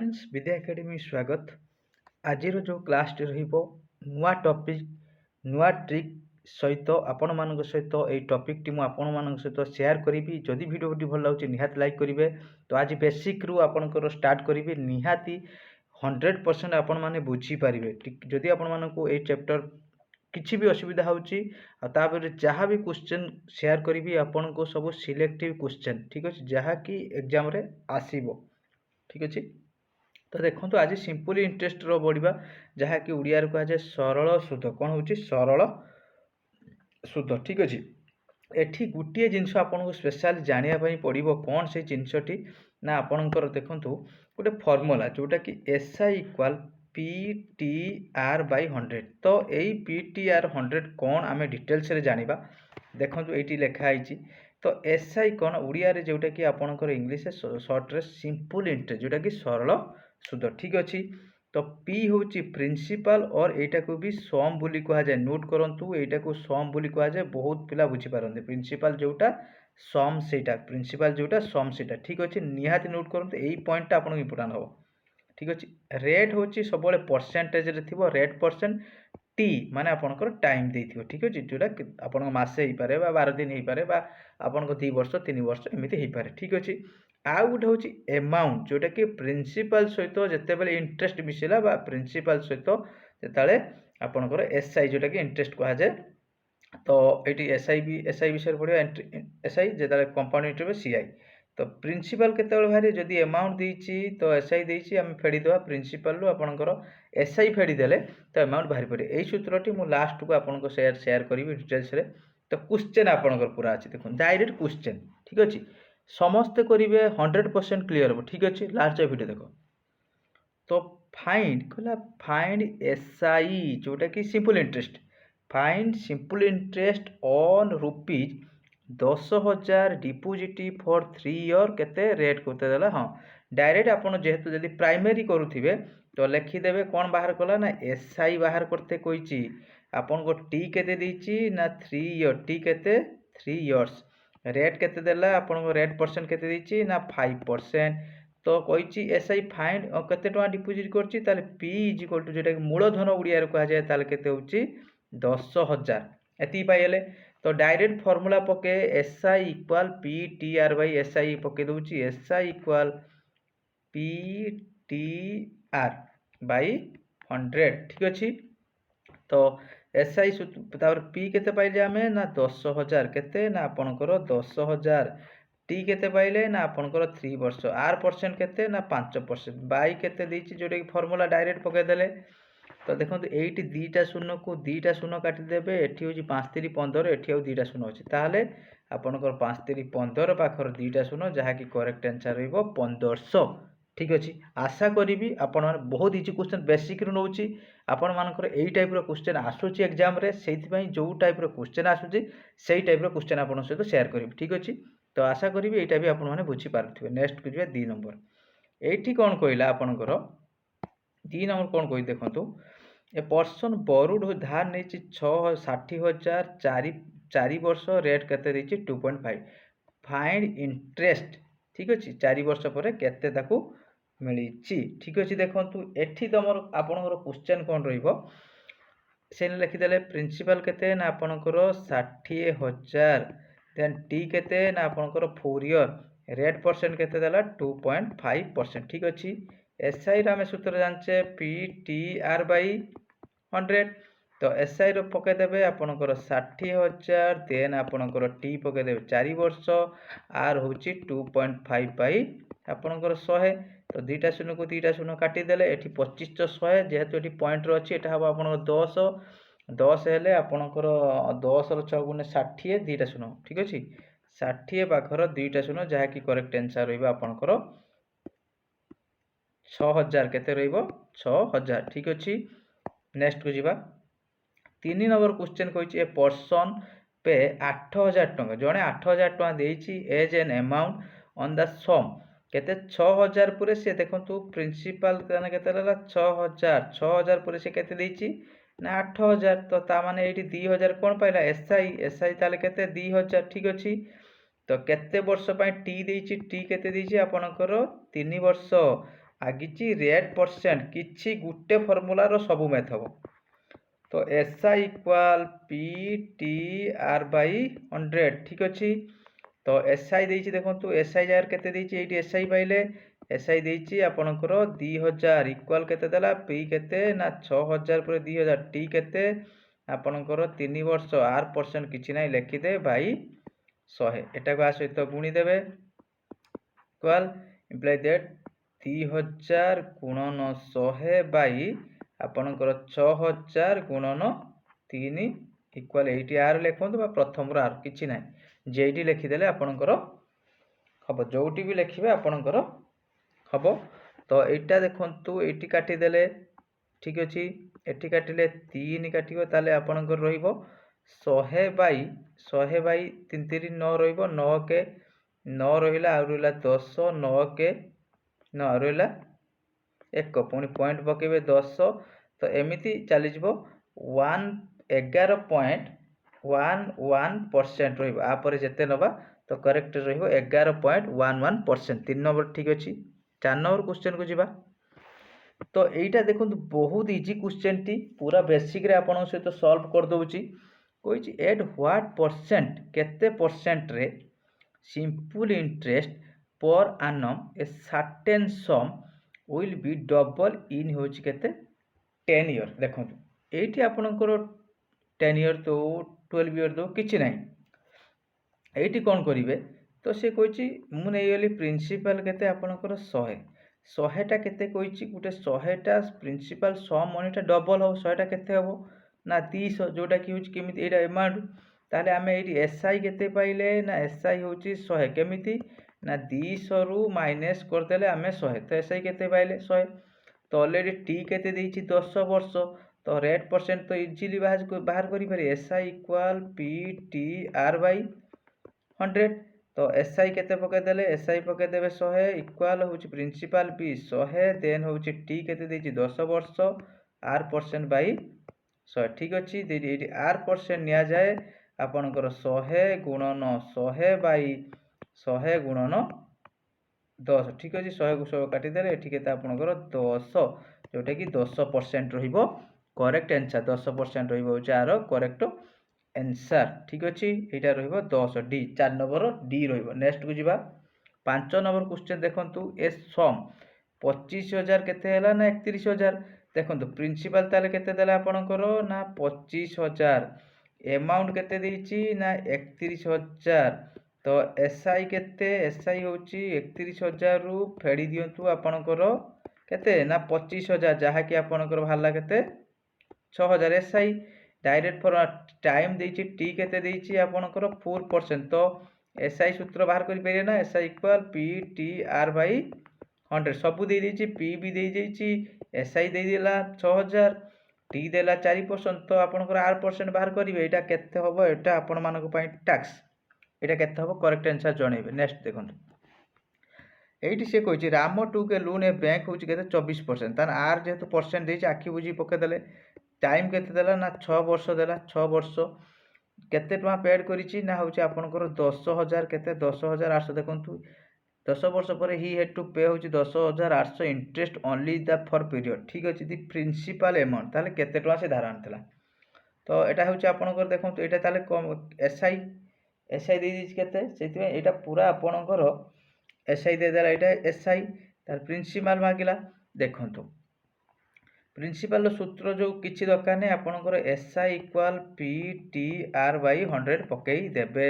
Friends विद्या academy स्वागत। आज जो क्लास नुआ टॉपिक नुआ ट्रिक सहित आपण मान सहित यही टॉपिक टी आपण मान सहित शेयर करी। जदि वीडियो भल लगे निहाती लाइक करेंगे। तो आज बेसिक रू आपणकर स्टार्ट करी निहाती 100% आपण मैंने बुझीपारे। जदि आपण मानक ये चैप्टर किसी भी असुविधा होपर जहाँ भी क्वेश्चन शेयर करी आपण को सब सिलेक्टिव क्वेश्चन ठीक अच्छे जहाँकि एग्जाम रे आसीबो ठीक अच्छे। तो देखो आज सिंपली इंटरेस्ट रो बढ़िया जहाँकि ओडिया कह जाए सरल सुध कौन हो सरल सुध ठीक अच्छे। एठी गोटे जिनस आपको स्पेशल जानापी पड़ो कौन से जिनसटी ना आपणकर देखूँ गोटे फर्मूला जोटा कि SI इक्वाल PTR बाय 100। तो यही PTR 100 कौन आम डिटेल्स जाना देखो ये लिखाई। तो SI कौन ओडिया जोटा कि आपणकर इंग्लीश सर्ट रे सिंपल इंटरेस्ट जोटा कि सरल सुध ठीक अच्छे। तो P हूँ प्रिंसिपल और यहाँ को भी सम बोली कह जाए। नोट करूँ यहाँ को सम बोली कह जाए। बहुत पिला बुझीपारती प्रिंसिपल जोटा सम से प्रिंसिपल जोटा सम से ठीक अच्छे। निहाती नोट करूँ यही पॉइंट आपको इंपोर्टाट हम ठीक अच्छे। रेट हूँ सब परसेंटेज रेट परसेंट टी माने आपनकर टाइम देथियो ठीक अच्छे जोटा आपन मासे ही पारे 12 दिन ही पारे आपन 2 वर्ष 3 वर्ष एमती ही पारे ठीक अच्छे। आउ गोटे हूँ एमाउंट जोटा कि प्रिंसिपल सहित जिते बेले इंटरेस्ट मिसला प्रिंसिपल सहित जिते आपनकर SI जोटा कि इंटरेस्ट कह जाए। तो ये SI विषय पढ़ा SI जो कंपाउंड इंटरेस्ट CI। तो प्रिंसिपल केतବେଳେ बाहर जदि अमाउंट देछि तो SI देछि आम फेड़ी देवा प्रिंसिपल रू आपनकर SI फेड़ी देले तो अमाउंट बाहर पड़े। यही सूत्रटी मु लास्ट को आपनको शेयर करी डिटेल्स रे। तो क्वेश्चन आपनकर पूरा अछि देखो डायरेक्ट क्वेश्चन ठीक अछि समस्त करिवे 100% क्लियर हो ठीक अछि। लास्ट वीडियो देखो। तो फाइंड कहला फाइंड SI जोटा कि simple interest find simple interest on rupees 10,000 deposit for 3 year केते रेट करते देला। हाँ डायरेक्ट आपन जेहेतु जदि प्राइमरी करुथिबे तो लिखिदेवे कौन बाहर कला ना SI बाहर करते कोइची आपन को टी केते दीची ना 3 ईयर टी केते 3 इयर्स रेट केते देला आपन को रेट परसेंट केते दीची ना 5%। तो कही SI फाइंड केते टका डिपोजिट करची ताले P इज इक्वल टू जेटा मूलधन ओडिया रे कहा जाए ताले केते होची 10,000 एति पाइले। तो डायरेक्ट फॉर्मूला पके SI equal PTR by SI पके दोची SI इक्वाल PTR बाय 100 ठीक अच्छे। तो SI तापर P केते पाइले आमे ना 10,000 केते ना आपनकर 10,000 टी केते पाइले ना आपनकर 3 वर्ष आर परसेंट केते ना 5% बाय केते देछि जोटा कि फॉर्मूला डायरेक्ट पके देले। तो देखो ये दीटा शून्य को दीटा शून्य काटिदेवे एटी हूँ 5 3 15 एटी आउ दीटा शून्य अच्छे ताहले आपनकर 5 3 15 पाखर दीटा शून्य जहाँकि करेक्ट आंसर रहिबो 1500 ठीक अच्छे। आशा करी आपण मैंने बहुत इजी क्वेश्चन बेसिक रू नौची आपण मानकर यही टाइप क्वेश्चन आसूची एग्जाम रे से जो टाइप क्वेश्चन आसूची से टाइप क्वेश्चन आपन सहित शेयर करी ठीक अच्छे। तो आशा करी यहाँ भी आपण मैंने बुझी पारुथिबे। नेक्स्ट करिया 2 नंबर एठी कौन कहला आपनकर 2 नंबर कौन कहि देखंतु ए पर्सन बरुड धार नहीं 60,000 4 वर्ष रेट केते देछि 2.5 फाइंड इंटरेस्ट ठीक अच्छे 4 वर्ष पर केते ताकू मिली ठीक अच्छे। देखंतु एठी तमर आपनकर क्वेश्चन कौन रहिबो से लिखिदेले प्रिंसिपल केते ना आपनकर 60,000 देन टी केते ना आपनकर 4 ईयर रेट परसेंट केते देला 2.5% ठीक अच्छे। SI आम सूत्र जानचे PTR बाय 100। तो SI रो पकेदेवे आपनकर 60,000 देन आपनकर टी पकेदेवे 4 वर्ष आर होची 2.5 बाय आपनकर 100। तो दीटा शून्य को दीटा शून्य काटिदेले एठी 25 100 जेहेतु एठी पॉइंट रो अछि एटा हम आपनकर 10 हेले आपनकर 10 रो 6 गुणे 60 दीटा शून्य ठीक अछि 60 पाखर दीटा शून्य जहाँकि करेक्ट आंसर रहिबा आपनकर 6,000 केते रहिबो 6,000 ठीक अच्छे। नेक्स्ट को जीवा 3 नंबर क्वेश्चन कहिछि ए पर्सन पे 8,000 टका जणे 8,000 टका देछि as an amount on the sum केते 6,000 पुरे से देखंतु प्रिंसिपल केने केते रहला 6,000 पुरे से केते देछि ना 8,000। तो ता माने एठी 2,000 कोन पाइला SI ताले केते 2,000 ठीक अछि। तो केते वर्ष पय टी देछि टी केते देछि आपनकर 3 वर्ष आगिची रेट परसेंट किछि गुटे फॉर्मूला सबू मैथ हम तो SI equal P T R by 100 ठीक अच्छे तो एसआई देइछि देखंतु एसआई जार केते देइछि एठी एसआई पाइले एसआई देइछि आपनकर 2000 इक्वाल केते देला पी केते ना 6000 पर 2000 टी केते आपनकर 3 वर्ष आर परसेंट किछि नै लिखि दे बाई 100 एटा को आ सहित गुणी देबे इक्वाल इम्प्लाई दैट 2000 गुणन 100 बाई आपनकर 6000 गुणन 3 इक्वाल एठी आर लिखंतु बा प्रथम रो आर किछि नै जेडी लिखिदेले आपणकर हम जोटी भी लिखे आपणकर हम तो यहाँ देखु ये काटिदेले ठीक अच्छे ये काटिले 3 काटिबो ताले आपणकर रहिबो 100 बाई 3 3 9 रहिबो 9 के 9 रहिला आ रहिला 10 9 के 9 रहिला 1 पुणी पॉइंट पकेबे 10 तो एमिति चली जिवो 11.11% रही जिते नवा तो करेक्ट रही 11.11% 3 नंबर ठीक अच्छे 4 नंबर क्वेश्चन को जीवा तो यहीटा देखो बहुत इजी क्वेश्चन टी पूरा बेसिक रे आपन सहित सॉल्व कर दोउची कोइची एट व्हाट परसेंट केते परसेंट रे सिंपल इंटरेस्ट पर annum a certain some will be double in होची केते 10 ईयर देखो एठी आपनकर 10 ईयर तो 12 ईयर दो किछि नै एठी कोन करिवे तो से कोइची मु नै गली प्रिंसिपल केते आपनकर 100 टा केते कोइची गुटे 100 टा प्रिंसिपल सम मनीटा डबल हो 100 टा केते हबो ना 300 जोटा कि होची केमिति एटा अमाउंट ताले हमें एठी एसआई केते पाइले ना एसआई होची 100 केमिति ना 200 रु माइनस कर देले हमें 100 तो एसआई केते पाइले 100 तो ऑलरेडी टी केते देइची 10 वर्ष तो रेट परसेंट तो इजिली बाहर करी पारे SI equal P T R by 100 तो एसआई केते पके देले एसआई पके देबे 100 इक्वाल होची प्रिंसिपल पी 100 देन होची टी केते देइची 10 वर्ष आर परसेंट बाई 100 ठीक अछि एडी आर परसेंट निया जाए आपनकर 100 गुणन 100 बाई 100 गुणन 10 ठीक अछि 100 को 100 काटी देले एठी केते आपनकर 10 जोटा कि 10% रहिबो करेक्ट आंसर 10% रहिबो चार करेक्ट आंसर ठीक अछि एटा रहिबो 10 डी 4 नंबर डी रहिबो नेक्स्ट को जिबा 5 नंबर क्वेश्चन देखंतु ए सम 25000 केते हला ना 31000 देखंतु प्रिंसिपल ताले केते देला आपनकर ना 25000 अमाउंट केते देइची ना 31000 तो एसआई केते एसआई होची 31000 रु फेडी दियंतु आपनकर केते ना 25000 जहा कि आपनकर भाला केते 6000 एसआई डायरेक्ट फॉर टाइम देइची टी केते देइची आपनकर 4% तो एसआई सूत्र बाहर करि परिए ना SI equal P T R by 100 सबु दे देइची पी भी दे देइची एसआई दे देला 6000 टी देला 4% तो आपनकर 8% बाहर करिवे एटा केते होबो एटा आपन मानको पई टैक्स एटा केते होबो करेक्ट आंसर जणैबे नेक्स्ट देखंतु एठी से कहछि राम टू के लोन ए बैंक होछि केते 24% तान आर जेतु परसेंट देछि आखि बुझी पके देले टाइम केते देला ना 6 वर्ष देला 6 वर्ष केते टमा पेड करिछि ना होछि आपनकर 10000 केते 10800 देखंतु 10 वर्ष पर ही हेड टू पे होछि 10800 interest only the for period ठीक अछि दी प्रिंसिपल अमाउंट ताले केते टमा से धारा आनतला तो एटा होछि आपनकर देखंतु एटा ताले एसआई एसआई दे दिछि केते सेति एटा पूरा आपनकर एसआई दे देला एटा एसआई तार प्रिंसिपल मागिला देखंतु प्रिंसिपल सूत्र जो किछि दरकार नै आपनकर SI equal P T R by 100 पकेई देबे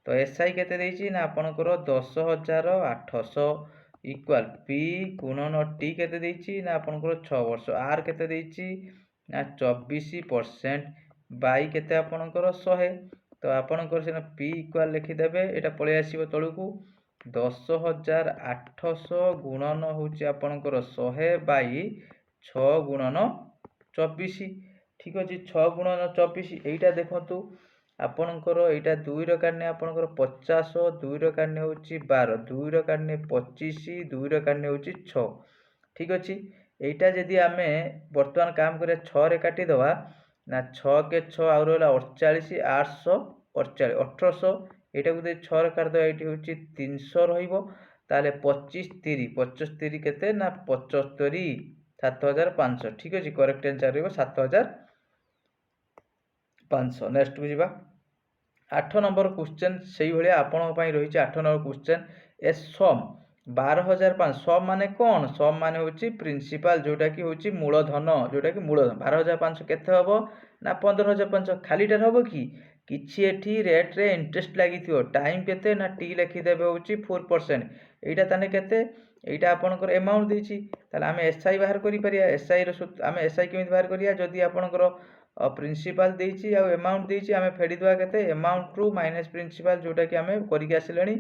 तो एसआई केते देइछि ना आपनकर 10800 इक्वल पी गुणन टी केते देइछि ना आपनकर 6 वर्ष आर केते देइछि ना 24% बाई केते आपनकर 100 तो आपनकर सेना पी इक्वल लिखि देबे एटा पळे आसीबो तळुकू 10800 गुणन होछि आपनकर 100 बाई 6 गुणन 24 ठीक अछि 6 गुणन 24 एटा देखंतु आपनकर एटा 2 रो काने आपनकर 50 2 रो काने होछि 12 2 रो काने 25 2 रो काने होछि 6 ठीक अछि एटा जदी हमें वर्तमान काम करे 6 रे काटी दवा ना 6 के 6 आ रहला 48 848 1800 एटा को 6 रे काट दवा एटी होछि 300 रहिबो ताले 25 केते ना 75 7500 ठीक अछि करेक्ट आंसर रहइबो 7500 नेक्स्ट को जिबा 8 नंबर क्वेश्चन सेही भलिया आपन पई रहिछि 8 नंबर क्वेश्चन ए सम 12500 सम माने कोन सम माने होछि प्रिंसिपल जोटा कि होछि मूलधन जोटा कि मूलधन 12500 केते हबो ना 15500 खालीटार हबो कि किछि एठी रेट रे इंटरेस्ट लागि थियो टाइम केते ना टी लिखि देबे होछि 4% एटा ताने केते एटा आपनकर अमाउंट देछि ताले हमें एसआई बाहर करि परिया एसआई रो हमें एसआई केमिति बाहर करिया जदि आपनकर प्रिंसिपल देछि आ अमाउंट देछि हमें फेडी दवा केते अमाउंट टू माइनस प्रिंसिपल जोटा कि हमें करि के आसिलेनी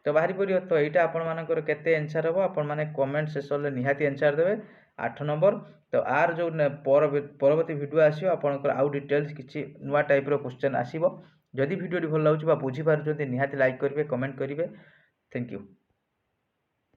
तो बाहरी परियो तो एटा आपन मानकर केते आंसर हबो आपन माने कमेंट सेक्शन रे निहाती आंसर देबे 8 नंबर तो आर जो परवर्ती वीडियो आसीयो आपनकर आउ डिटेल्स किछि नुवा टाइप रो क्वेश्चन आसीबो जदि वीडियो भल लागुछि बा बुझी पारुछन्ते निहाती लाइक करिवे कमेंट करिवे थैंक यू।